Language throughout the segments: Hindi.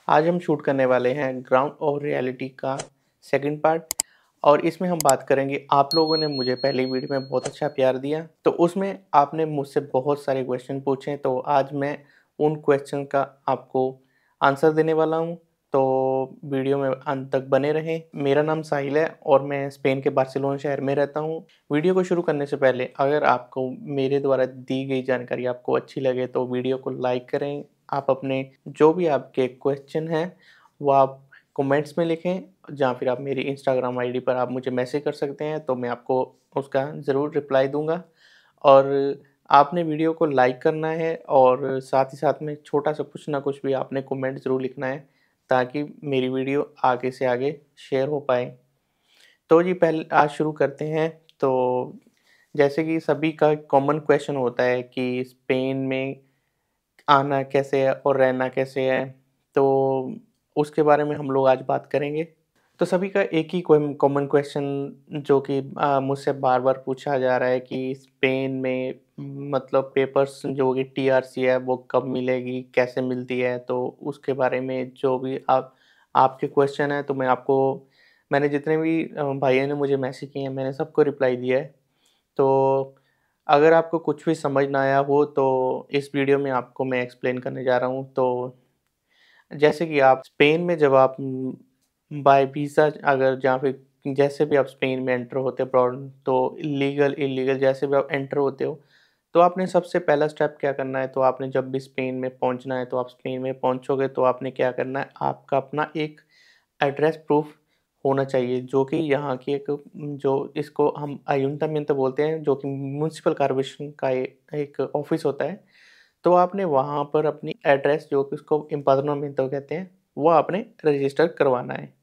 आज हम शूट करने वाले हैं ग्राउंड और रियलिटी का सेकंड पार्ट और इसमें हम बात करेंगे। आप लोगों ने मुझे पहली वीडियो में बहुत अच्छा प्यार दिया, तो उसमें आपने मुझसे बहुत सारे क्वेश्चन पूछे, तो आज मैं उन क्वेश्चन का आपको आंसर देने वाला हूं। तो वीडियो में अंत तक बने रहें। मेरा नाम साहिल है और मैं स्पेन के बार्सिलोना शहर में रहता हूं। वीडियो को शुरू करने से पहले अगर आपको मेरे द्वारा दी गई जानकारी आपको अच्छी लगे तो वीडियो को लाइक करें। आप अपने जो भी आपके क्वेश्चन हैं वो आप कमेंट्स में लिखें, या फिर आप मेरी इंस्टाग्राम आईडी पर आप मुझे मैसेज कर सकते हैं, तो मैं आपको उसका ज़रूर रिप्लाई दूंगा। और आपने वीडियो को लाइक करना है और साथ ही साथ में छोटा सा कुछ ना कुछ भी आपने कमेंट ज़रूर लिखना है, ताकि मेरी वीडियो आगे से आगे शेयर हो पाए। तो जी पहले आज शुरू करते हैं। तो जैसे कि सभी का कॉमन क्वेश्चन होता है कि स्पेन में आना कैसे है और रहना कैसे है, तो उसके बारे में हम लोग आज बात करेंगे। तो सभी का एक ही कॉमन क्वेश्चन जो कि मुझसे बार-बार पूछा जा रहा है कि स्पेन में मतलब पेपर्स जो कि टीआरसी है वो कब मिलेगी, कैसे मिलती है? तो उसके बारे में जो भी आपके क्वेश्चन हैं, तो मैंने जितने भी भाइयों ने मुझे मैसेज किए हैं मैंने सबको रिप्लाई दिया है। तो अगर आपको कुछ भी समझ ना आया हो तो इस वीडियो में आपको मैं एक्सप्लेन करने जा रहा हूँ। तो जैसे कि आप स्पेन में जब आप बाय वीज़ा अगर जहाँ पे जैसे भी आप स्पेन में एंटर होते हो अब्रॉड, तो लीगल, इल्लीगल जैसे भी आप एंटर होते हो, तो आपने सबसे पहला स्टेप क्या करना है, तो आपने जब भी स्पेन में पहुँचना है, तो आप स्पेन में पहुँचोगे तो आपने क्या करना है, आपका अपना एक एड्रेस प्रूफ़ होना चाहिए, जो कि यहाँ की एक जो इसको हम अयुंटमिंतो बोलते हैं, जो कि म्युनिसिपल कॉर्पोरेशन का एक ऑफ़िस होता है। तो आपने वहाँ पर अपनी एड्रेस जो कि उसको एम्पाद्रनमिento कहते हैं, वो आपने रजिस्टर करवाना है।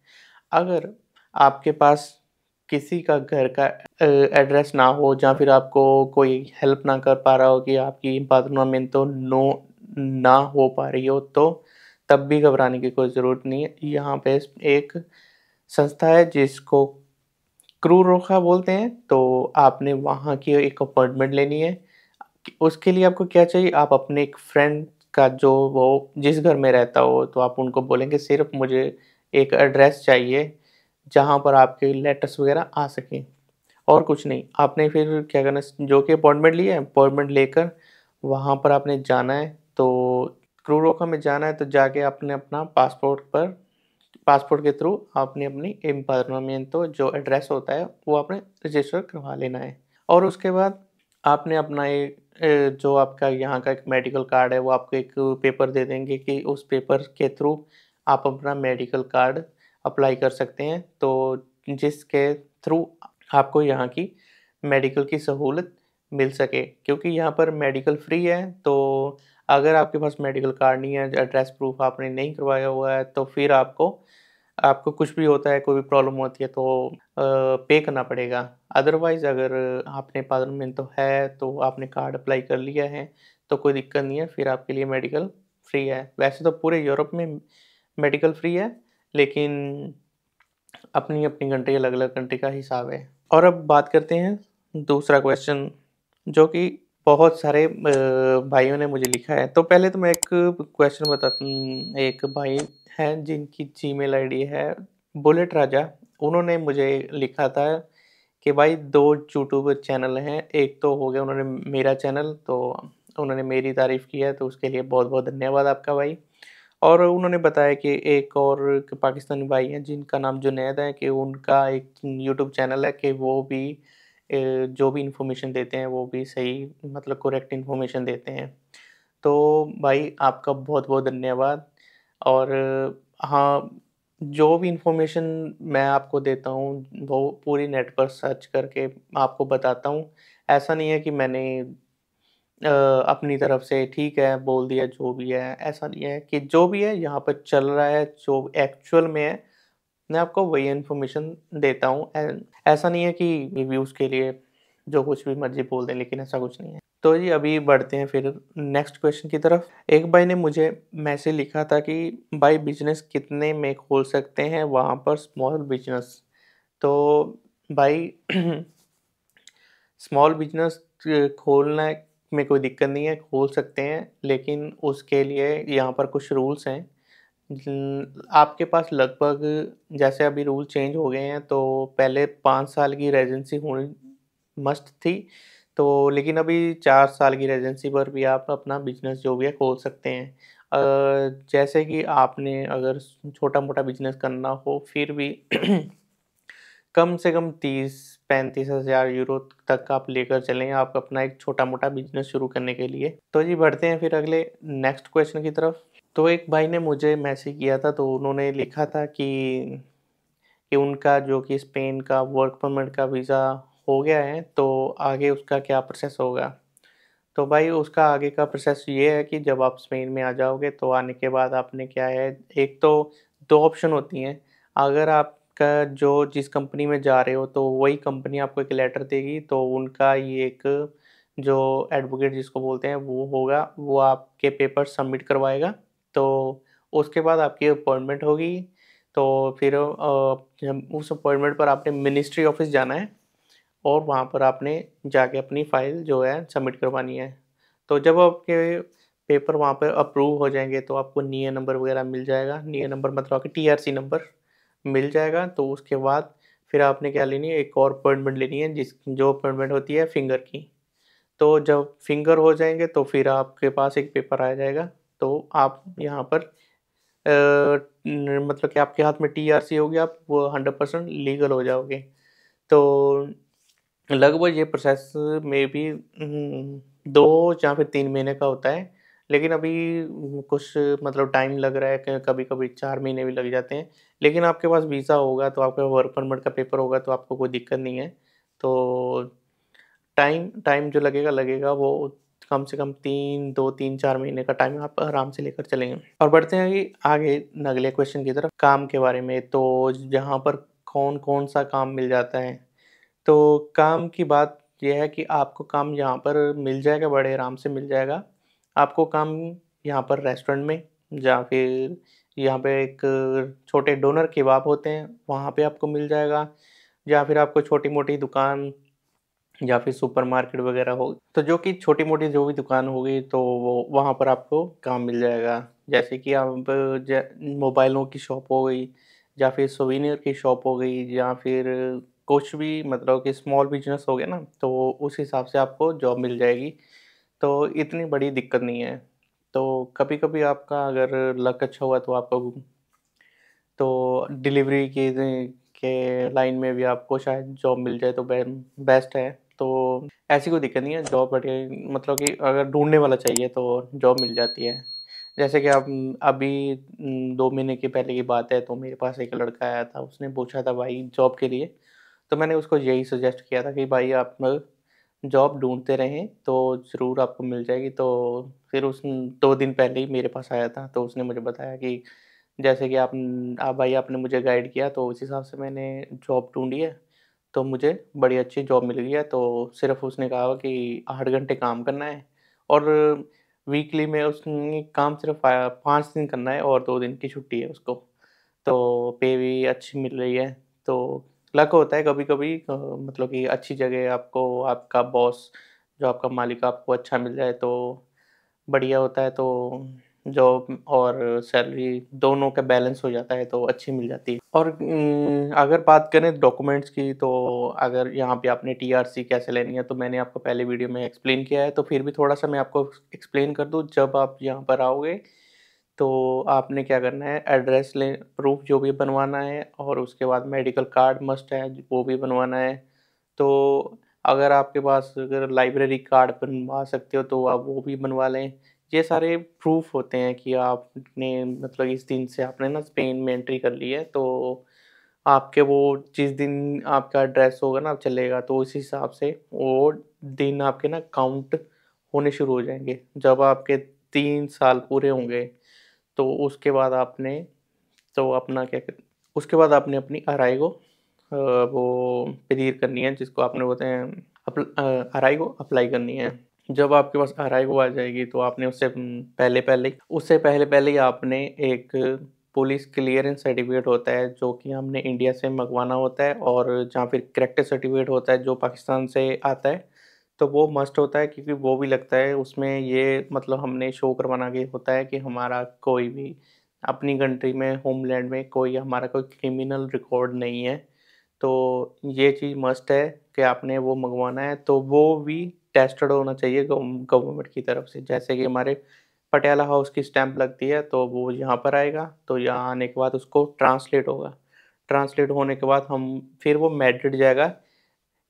अगर आपके पास किसी का घर का एड्रेस ना हो, या फिर आपको कोई हेल्प ना कर पा रहा हो कि आपकी एम्पाद्रनमिento ना हो पा रही हो, तो तब भी घबराने की कोई ज़रूरत नहीं है। यहाँ पे एक संस्था है जिसको क्रू रोखा बोलते हैं, तो आपने वहाँ की एक अपॉइंटमेंट लेनी है। उसके लिए आपको क्या चाहिए, आप अपने एक फ्रेंड का जो वो जिस घर में रहता हो, तो आप उनको बोलेंगे सिर्फ़ मुझे एक एड्रेस चाहिए, जहाँ पर आपके लेटर्स वग़ैरह आ सकें, और कुछ नहीं। आपने फिर क्या करना है, जो कि अपॉइंटमेंट लिया है, अपॉइंटमेंट लेकर वहाँ पर आपने जाना है। तो क्रू रोका में जाना है, तो जाके आपने अपना पासपोर्ट के थ्रू आपने अपनी एम्पाद्रनमिento जो एड्रेस होता है, वो आपने रजिस्टर करवा लेना है। और उसके बाद आपने अपना एक जो आपका यहाँ का एक मेडिकल कार्ड है, वो आपको एक पेपर दे देंगे कि उस पेपर के थ्रू आप अपना मेडिकल कार्ड अप्लाई कर सकते हैं। तो जिसके थ्रू आपको यहाँ की मेडिकल की सहूलत मिल सके, क्योंकि यहाँ पर मेडिकल फ्री है। तो अगर आपके पास मेडिकल कार्ड नहीं है, एड्रेस प्रूफ आपने नहीं करवाया हुआ है, तो फिर आपको आपको कुछ भी होता है, कोई भी प्रॉब्लम होती है, तो पे करना पड़ेगा। अदरवाइज़ अगर आपने पासपोर्ट है, तो आपने कार्ड अप्लाई कर लिया है, तो कोई दिक्कत नहीं है, फिर आपके लिए मेडिकल फ्री है। वैसे तो पूरे यूरोप में मेडिकल फ्री है, लेकिन अपनी-अपनी कंट्री, अलग-अलग कंट्री का हिसाब है। और अब बात करते हैं दूसरा क्वेश्चन, जो कि बहुत सारे भाइयों ने मुझे लिखा है। तो पहले तो मैं एक क्वेश्चन बताता हूँ। एक भाई हैं जिनकी जीमेल आईडी है बुलेट राजा। उन्होंने मुझे लिखा था कि भाई 2 यूट्यूब चैनल हैं। एक तो हो गया उन्होंने मेरा चैनल, तो उन्होंने मेरी तारीफ़ की है, तो उसके लिए बहुत-बहुत धन्यवाद आपका भाई। और उन्होंने बताया कि एक और पाकिस्तानी भाई हैं जिनका नाम जुनैद है, कि उनका एक यूट्यूब चैनल है, कि वो भी जो भी इन्फॉर्मेशन देते हैं वो भी सही मतलब करेक्ट इन्फॉर्मेशन देते हैं। तो भाई आपका बहुत-बहुत धन्यवाद। और हाँ, जो भी इन्फॉर्मेशन मैं आपको देता हूँ वो पूरी नेट पर सर्च करके आपको बताता हूँ। ऐसा नहीं है कि मैंने अपनी तरफ से ठीक है बोल दिया जो भी है, ऐसा नहीं है। कि जो भी है यहाँ पर चल रहा है, जो एक्चुअल में है, मैं आपको वही इन्फॉर्मेशन देता हूँ। ऐसा नहीं है कि रिव्यूज़ के लिए जो कुछ भी मर्ज़ी बोल दें, लेकिन ऐसा कुछ नहीं है। तो जी अभी बढ़ते हैं फिर नेक्स्ट क्वेश्चन की तरफ। एक भाई ने मुझे मैसेज लिखा था कि भाई बिज़नेस कितने में खोल सकते हैं वहाँ पर स्मॉल बिज़नेस? तो भाई स्मॉल बिज़नेस खोलना में कोई दिक्कत नहीं है, खोल सकते हैं, लेकिन उसके लिए यहाँ पर कुछ रूल्स हैं। आपके पास लगभग, जैसे अभी रूल चेंज हो गए हैं, तो पहले 5 साल की रेज़िडेंसी होनी मस्ट थी। तो लेकिन अभी 4 साल की रेज़िडेंसी पर भी आप अपना बिज़नेस जो भी है खोल सकते हैं। जैसे कि आपने अगर छोटा-मोटा बिज़नेस करना हो फिर भी कम से कम 30-35 हज़ार यूरो तक आप लेकर चलें, आप अपना एक छोटा-मोटा बिज़नेस शुरू करने के लिए। तो जी बढ़ते हैं फिर अगले नेक्स्ट क्वेश्चन की तरफ। तो एक भाई ने मुझे मैसेज किया था, तो उन्होंने लिखा था कि उनका जो कि स्पेन का वर्क परमिट का वीज़ा हो गया है, तो आगे उसका क्या प्रोसेस होगा? तो भाई उसका आगे का प्रोसेस ये है कि जब आप स्पेन में आ जाओगे, तो आने के बाद आपने क्या है, एक तो 2 ऑप्शन होती हैं। अगर आपका जो जिस कंपनी में जा रहे हो, तो वही कंपनी आपको एक लेटर देगी, तो उनका ये एक जो एडवोकेट जिसको बोलते हैं वो होगा, वो आपके पेपर सबमिट करवाएगा। तो उसके बाद आपकी अपॉइंटमेंट होगी। तो फिर जब उस अपॉइंटमेंट पर आपने मिनिस्ट्री ऑफ़िस जाना है और वहाँ पर आपने जाके अपनी फ़ाइल जो है सबमिट करवानी है। तो जब आपके पेपर वहाँ पे अप्रूव हो जाएँगे, तो आपको नियर नंबर वग़ैरह मिल जाएगा। नियर नंबर मतलब आपकी टीआरसी नंबर मिल जाएगा। तो उसके बाद फिर आपने क्या लेनी है, एक और अपॉइंटमेंट लेनी है, जो अपॉइंटमेंट होती है फिंगर की। तो जब फिंगर हो जाएँगे, तो फिर आपके पास एक पेपर आ जाएगा। तो आप यहाँ पर मतलब कि आपके हाथ में टीआरसी होगी, आप वो 100% लीगल हो जाओगे। तो लगभग ये प्रोसेस मेबी 2 या फिर 3 महीने का होता है। लेकिन अभी कुछ मतलब टाइम लग रहा है, क कभी-कभी 4 महीने भी लग जाते हैं। लेकिन आपके पास वीज़ा होगा, तो आपका वर्क परमिट का पेपर होगा, तो आपको कोई दिक्कत नहीं है। तो टाइम टाइम जो लगेगा, लगेगा वो कम से कम 2-3-4 महीने का टाइम आप आराम से लेकर चलेंगे। और बढ़ते हैं कि आगे अगले क्वेश्चन की तरफ, काम के बारे में। तो यहाँ पर कौन-कौन सा काम मिल जाता है? तो काम की बात ये है कि आपको काम यहाँ पर मिल जाएगा, बड़े आराम से मिल जाएगा। आपको काम यहाँ पर रेस्टोरेंट में, या फिर यहाँ पे एक छोटे डोनर केबाब होते हैं, वहाँ पे आपको मिल जाएगा। या फिर आपको छोटी-मोटी दुकान या फिर सुपरमार्केट वगैरह हो, तो जो कि छोटी-मोटी जो भी दुकान होगी, तो वो वहाँ पर आपको काम मिल जाएगा। जैसे कि आप ज मोबाइलों की शॉप हो गई, या फिर सोवेनिर की शॉप हो गई, या फिर कुछ भी मतलब कि स्मॉल बिज़नेस हो गया ना, तो उस हिसाब से आपको जॉब मिल जाएगी। तो इतनी बड़ी दिक्कत नहीं है। तो कभी-कभी आपका अगर लक अच्छा हुआ, तो आपको तो डिलीवरी के लाइन में भी आपको शायद जॉब मिल जाए, तो बेस्ट है। तो ऐसी कोई दिक्कत नहीं है, जॉब बढ़िया मतलब कि अगर ढूँढने वाला चाहिए तो जॉब मिल जाती है। जैसे कि आप अभी 2 महीने के पहले की बात है, तो मेरे पास एक लड़का आया था, उसने पूछा था भाई जॉब के लिए। तो मैंने उसको यही सजेस्ट किया था कि भाई आप जॉब ढूँढते रहें, तो ज़रूर आपको मिल जाएगी। तो फिर 2 दिन पहले ही मेरे पास आया था, तो उसने मुझे बताया कि जैसे कि आप भाई आपने मुझे गाइड किया, तो उस हिसाब से मैंने जॉब ढूँढी है, तो मुझे बड़ी अच्छी जॉब मिल गई है। तो सिर्फ़ उसने कहा कि 8 घंटे काम करना है, और वीकली में उसने काम सिर्फ़ 5 दिन करना है, और 2 दिन की छुट्टी है उसको। तो पे भी अच्छी मिल रही है। तो लक होता है कभी-कभी, मतलब कि अच्छी जगह आपको आपका बॉस, जो आपका मालिक आपको अच्छा मिल जाए, तो बढ़िया होता है। तो जॉब और सैलरी दोनों का बैलेंस हो जाता है, तो अच्छी मिल जाती है। और अगर बात करें डॉक्यूमेंट्स की, तो अगर यहाँ पे आपने टीआरसी कैसे लेनी है, तो मैंने आपको पहले वीडियो में एक्सप्लेन किया है, तो फिर भी थोड़ा-सा मैं आपको एक्सप्लेन कर दूँ। जब आप यहाँ पर आओगे, तो आपने क्या करना है, एड्रेस प्रूफ़ जो भी बनवाना है, और उसके बाद मेडिकल कार्ड मस्ट है, वो भी बनवाना है। तो अगर आपके पास अगर लाइब्रेरी कार्ड बनवा सकते हो, तो आप वो भी बनवा लें। ये सारे प्रूफ़ होते हैं कि आपने मतलब इस दिन से आपने ना स्पेन में एंट्री कर ली है, तो आपके वो जिस दिन आपका एड्रेस होगा ना चलेगा, तो उस हिसाब से वो दिन आपके ना काउंट होने शुरू हो जाएँगे। जब आपके 3 साल पूरे होंगे, तो उसके बाद आपने तो अपना क्या कहते, उसके बाद आपने अपनी आरआई को वो क्लियर करनी है, जिसको आपने बोलते हैं आरआई को अप्लाई करनी है। जब आपके पास आरआई को आ जाएगी, तो आपने उससे पहले ही आपने एक पुलिस क्लियरेंस सर्टिफ़िकेट होता है, जो कि हमने इंडिया से मँगवाना होता है, और जहाँ फिर करैक्टर सर्टिफ़िकेट होता है, जो पाकिस्तान से आता है। तो वो मस्ट होता है, क्योंकि वो भी लगता है उसमें, ये मतलब हमने शो करवाना कि होता है कि हमारा कोई भी अपनी कंट्री में, होमलैंड में कोई हमारा कोई क्रिमिनल रिकॉर्ड नहीं है। तो ये चीज़ मस्ट है कि आपने वो मँगवाना है, तो वो भी टेस्टेड होना चाहिए गवर्नमेंट की तरफ से। जैसे कि हमारे पटियाला हाउस की स्टैम्प लगती है, तो वो यहाँ पर आएगा, तो यहाँ आने के बाद उसको ट्रांसलेट होगा। ट्रांसलेट होने के बाद हम फिर वो मैड्रिड जाएगा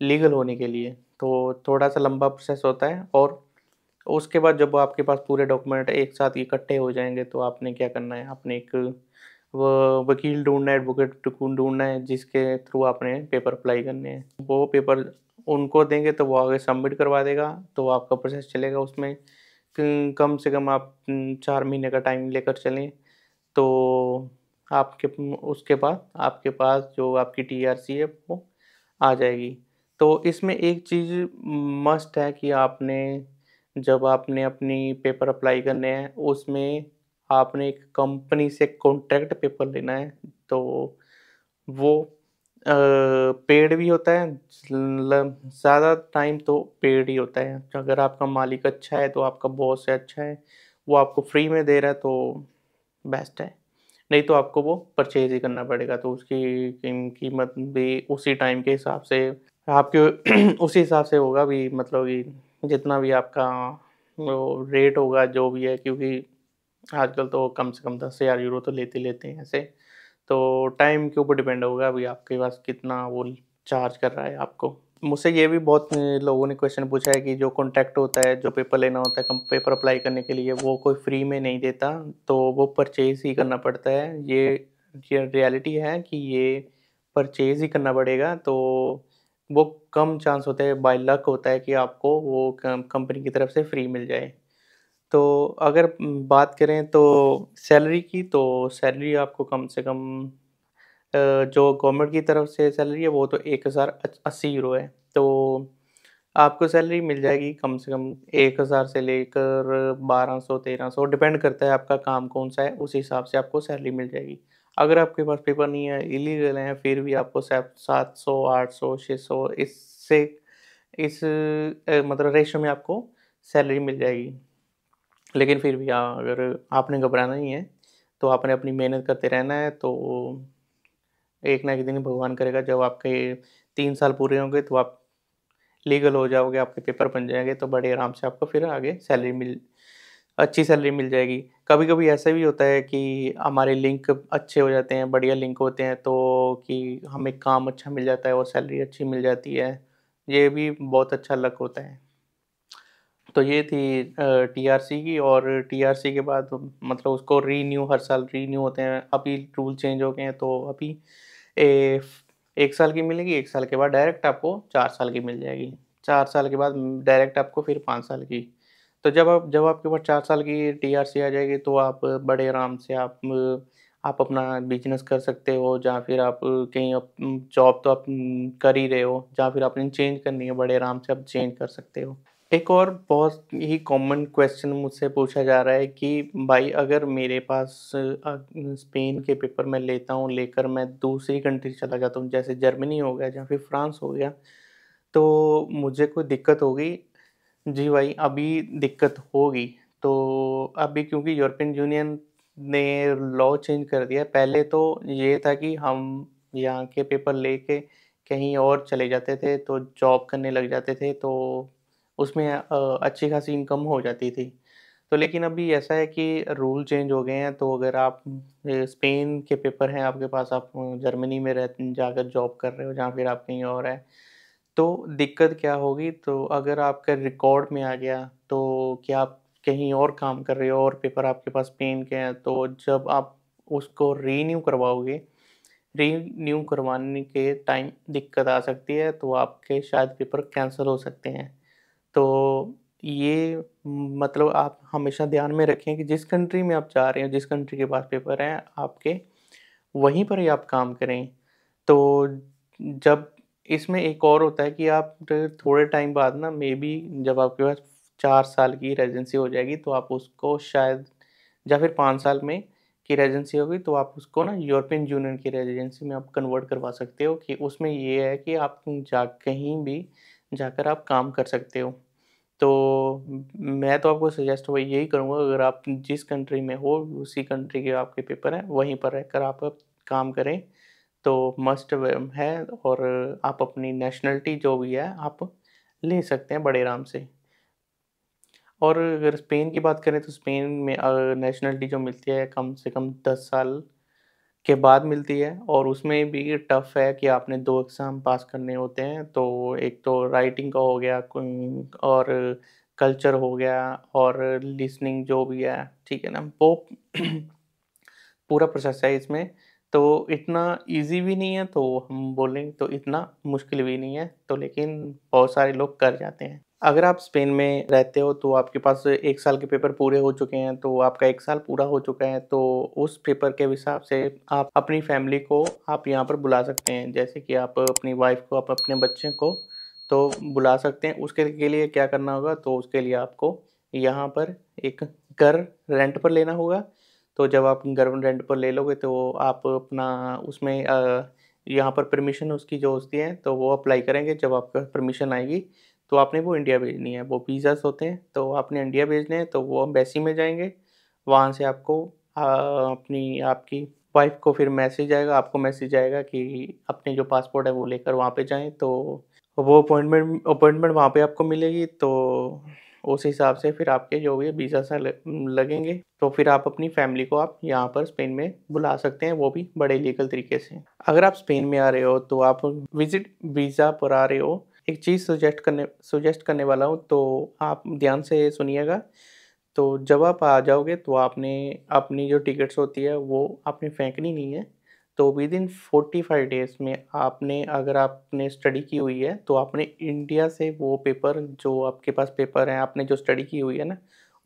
लीगल होने के लिए। तो थोड़ा-सा लंबा प्रोसेस होता है, और उसके बाद जब आपके पास पूरे डॉक्यूमेंट एक साथ इकट्ठे हो जाएँगे, तो आपने क्या करना है, आपने एक वकील ढूँढना है, एडवोकेट ढूँढना है, जिसके थ्रू आपने पेपर अप्लाई करने हैं। वो पेपर उनको देंगे, तो वो आगे सबमिट करवा देगा, तो आपका प्रोसेस चलेगा उसमें। कम से कम आप 4 महीने का टाइम लेकर चलें, तो उसके बाद आपके पास जो आपकी टीआरसी है वो आ जाएगी। तो इसमें एक चीज़ मस्ट है कि जब आपने अपनी पेपर अप्लाई करने हैं, उसमें आपने एक कंपनी से कॉन्ट्रैक्ट पेपर लेना है। तो वो पेड भी होता है, ज़्यादा टाइम तो पेड ही होता है। अगर आपका मालिक अच्छा है, तो आपका बॉस है अच्छा है, वो आपको फ्री में दे रहा है, तो बेस्ट है। नहीं तो आपको वो परचेज़ ही करना पड़ेगा, तो उसकी कीमत भी उसी टाइम के हिसाब से आपके उसी हिसाब से होगा भी, मतलब कि जितना भी आपका वो रेट होगा जो भी है, क्योंकि आजकल तो कम से कम 10,000 यूरो तो लेते ही लेते हैं ऐसे। तो टाइम के ऊपर डिपेंड होगा अभी आपके पास कितना वो चार्ज कर रहा है आपको। मुझसे ये भी बहुत लोगों ने क्वेश्चन पूछा है कि जो कॉन्ट्रैक्ट होता है, जो पेपर लेना होता है कम पेपर अप्लाई करने के लिए, वो कोई फ्री में नहीं देता, तो वो परचेज़ ही करना पड़ता है। ये रियलिटी है कि ये परचेज़ ही करना पड़ेगा, तो वो कम चांस होता है, बाय लक होता है कि आपको वो कंपनी की तरफ से फ्री मिल जाए। तो अगर बात करें तो सैलरी की, तो सैलरी आपको कम से कम जो गवर्नमेंट की तरफ से सैलरी है वो तो 1080 यूरो है। तो आपको सैलरी मिल जाएगी कम से कम 1000 से लेकर 1200-1300, डिपेंड करता है आपका काम कौन-सा है, उस हिसाब से आपको सैलरी मिल जाएगी। अगर आपके पास पेपर नहीं है, इल्लीगल हैं, फिर भी आपको सैप 700, 800, 600 मतलब रेशियो में आपको सैलरी मिल जाएगी। लेकिन फिर भी अगर आपने घबराना नहीं है, तो आपने अपनी मेहनत करते रहना है, तो एक ना एक दिन भगवान करेगा जब आपके 3 साल पूरे होंगे, तो आप लीगल हो जाओगे, आपके पेपर बन जाएँगे, तो बड़े आराम से आपको फिर आगे अच्छी सैलरी मिल जाएगी। कभी-कभी ऐसा भी होता है कि हमारे लिंक अच्छे हो जाते हैं, बढ़िया लिंक होते हैं, तो कि हमें काम अच्छा मिल जाता है और सैलरी अच्छी मिल जाती है। ये भी बहुत अच्छा लक होता है। तो ये थी टीआरसी की, और टीआरसी के बाद मतलब उसको रीन्यू हर साल रीन्यू होते हैं। अभी रूल चेंज हो गए हैं, तो अभी ए 1 साल की मिलेगी, 1 साल के बाद डायरेक्ट आपको 4 साल की मिल जाएगी। 4 साल के बाद डायरेक्ट आपको फिर 5 साल की। तो जब आपके पास 4 साल की टीआरसी आ जाएगी, तो आप बड़े आराम से आप अपना बिज़नेस कर सकते हो, या फिर आप कहीं जॉब तो आप कर ही रहे हो, या फिर आपने चेंज करनी है, बड़े आराम से आप चेंज कर सकते हो। एक और बहुत ही कॉमन क्वेश्चन मुझसे पूछा जा रहा है कि भाई अगर मेरे पास स्पेन के पेपर मैं लेता हूँ, लेकर मैं दूसरी कंट्री चला जाता हूँ, जैसे जर्मनी हो गया या फिर फ्रांस हो गया, तो मुझे कोई दिक्कत होगी? जी भाई, अभी दिक्कत होगी। तो अभी क्योंकि यूरोपियन यूनियन ने लॉ चेंज कर दिया है। पहले तो ये था कि हम यहाँ के पेपर लेके कहीं और चले जाते थे, तो जॉब करने लग जाते थे, तो उसमें अच्छी खासी इनकम हो जाती थी। तो लेकिन अभी ऐसा है कि रूल चेंज हो गए हैं, तो अगर आप स्पेन के पेपर हैं आपके पास, आप जर्मनी में जाकर जॉब कर रहे हो, या फिर आप कहीं और हैं, तो दिक्कत क्या होगी, तो अगर आपका रिकॉर्ड में आ गया, तो कि आप कहीं और काम कर रहे हो और पेपर आपके पास पेन के हैं, तो जब आप उसको रीन्यू करवाओगे, रीन्यू करवाने के टाइम दिक्कत आ सकती है, तो आपके शायद पेपर कैंसल हो सकते हैं। तो ये मतलब आप हमेशा ध्यान में रखें कि जिस कंट्री में आप जा रहे हैं, जिस कंट्री के पास पेपर हैं आपके, वहीं पर ही आप काम करें। तो जब इसमें एक और होता है कि आप थोड़े टाइम बाद ना, मेबी जब आपके पास 4 साल की रेज़िडेंसी हो जाएगी, तो आप उसको शायद, या फिर 5 साल में की रेज़िडेंसी होगी, तो आप उसको ना यूरोपियन यूनियन की रेज़िडेंसी में आप कन्वर्ट करवा सकते हो, कि उसमें ये है कि आप कहीं भी जाकर आप काम कर सकते हो। तो मैं तो आपको सजेस्ट वही यही करूँगा, अगर आप जिस कंट्री में हो उसी कंट्री के आपके पेपर हैं, वहीं पर रहकर आप काम करें तो मस्ट है। और आप अपनी नेशनलिटी जो भी है आप ले सकते हैं बड़े आराम से। और अगर स्पेन की बात करें तो स्पेन में नेशनलिटी जो मिलती है कम से कम 10 साल के बाद मिलती है, और उसमें भी टफ़ है कि आपने 2 एग्ज़ाम पास करने होते हैं। तो एक तो राइटिंग का हो गया और कल्चर हो गया और लिसनिंग जो भी है, ठीक है ना? वो पूरा प्रोसेस है इसमें। तो इतना ईज़ी भी नहीं है, तो हम बोलें तो इतना मुश्किल भी नहीं है, तो लेकिन बहुत सारे लोग कर जाते हैं। अगर आप स्पेन में रहते हो तो आपके पास 1 साल के पेपर पूरे हो चुके हैं, तो आपका 1 साल पूरा हो चुका है, तो उस पेपर के हिसाब से आप अपनी फैमिली को आप यहाँ पर बुला सकते हैं। जैसे कि आप अपनी वाइफ़ को, आप अपने बच्चे को तो बुला सकते हैं। उसके के लिए क्या करना होगा, तो उसके लिए आपको यहाँ पर एक घर रेंट पर लेना होगा। तो जब आप घर रेंट पर ले लोगे तो आप अपना उसमें यहाँ पर परमिशन उसकी जो होती है तो वो अप्लाई करेंगे। जब आपका परमिशन आएगी तो आपने वो इंडिया भेजनी है। वो वीज़ाज़ होते हैं तो आपने इंडिया भेजने हैं, तो वो एम्बेसी में जाएँगे। वहाँ से आपको अपनी आपकी वाइफ़ को फिर मैसेज आएगा, आपको मैसेज आएगा कि अपने जो पासपोर्ट है वो लेकर वहाँ पे जाएँ। तो वो अपॉइंटमेंट अपॉइंटमेंट वहाँ पे आपको मिलेगी, तो उस हिसाब से फिर आपके जो भी वीज़ा लगेंगे, तो फिर आप अपनी फैमिली को आप यहाँ पर स्पेन में बुला सकते हैं, वो भी बड़े लीगल तरीके से। अगर आप स्पेन में आ रहे हो तो आप विज़िट वीज़ा पर आ रहे हो, एक चीज़ सजेस्ट करने वाला हूँ, तो आप ध्यान से सुनिएगा। तो जब आप आ जाओगे तो आपने अपनी जो टिकट्स होती है वो आपने फेंकनी नहीं है। तो विदिन 45 डेज़ में आपने, अगर आपने स्टडी की हुई है तो आपने इंडिया से वो पेपर, जो आपके पास पेपर हैं, आपने जो स्टडी की हुई है ना,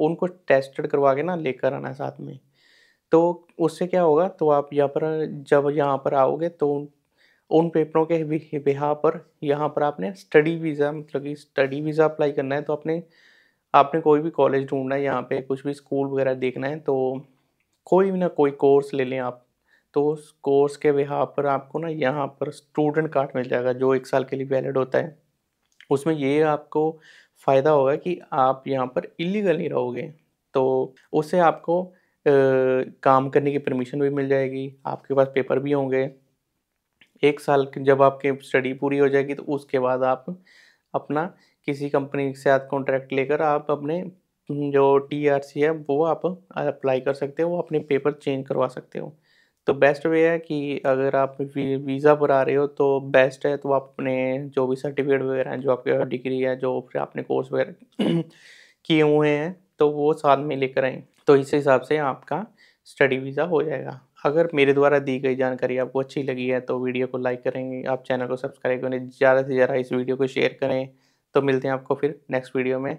उनको टेस्टेड करवा के ना लेकर आना साथ में। तो उससे क्या होगा, तो आप यहाँ पर जब यहाँ पर आओगे तो उन पेपरों के बिहाफ़ पर यहाँ पर आपने स्टडी वीज़ा, मतलब कि स्टडी वीज़ा अप्लाई करना है। तो आपने आपने कोई भी कॉलेज ढूँढना है, यहाँ पे कुछ भी स्कूल वगैरह देखना है, तो कोई भी ना कोई कोर्स ले लें आप। तो उस कोर्स के बिहाफ़ पर आपको ना यहाँ पर स्टूडेंट कार्ड मिल जाएगा, जो 1 साल के लिए वैलिड होता है। उसमें ये आपको फ़ायदा होगा कि आप यहाँ पर इल्लीगल नहीं रहोगे। तो उससे आपको काम करने की परमिशन भी मिल जाएगी, आपके पास पेपर भी होंगे। 1 साल की जब आपकी स्टडी पूरी हो जाएगी तो उसके बाद आप अपना किसी कंपनी के साथ कॉन्ट्रैक्ट लेकर आप अपने जो टीआरसी है वो आप अप्लाई कर सकते हो, अपने पेपर चेंज करवा सकते हो। तो बेस्ट वे है कि अगर आप वीज़ा पर आ रहे हो तो बेस्ट है, तो आप अपने जो भी सर्टिफ़िकेट वगैरह हैं, जो आपका डिग्री है, जो फिर आपने कोर्स वगैरह किए हुए हैं, तो वो साथ में लेकर आएँ। तो इस हिसाब से आपका स्टडी वीज़ा हो जाएगा। अगर मेरे द्वारा दी गई जानकारी आपको अच्छी लगी है तो वीडियो को लाइक करेंगे, आप चैनल को सब्सक्राइब करें, ज़्यादा से ज़्यादा इस वीडियो को शेयर करें। तो मिलते हैं आपको फिर नेक्स्ट वीडियो में।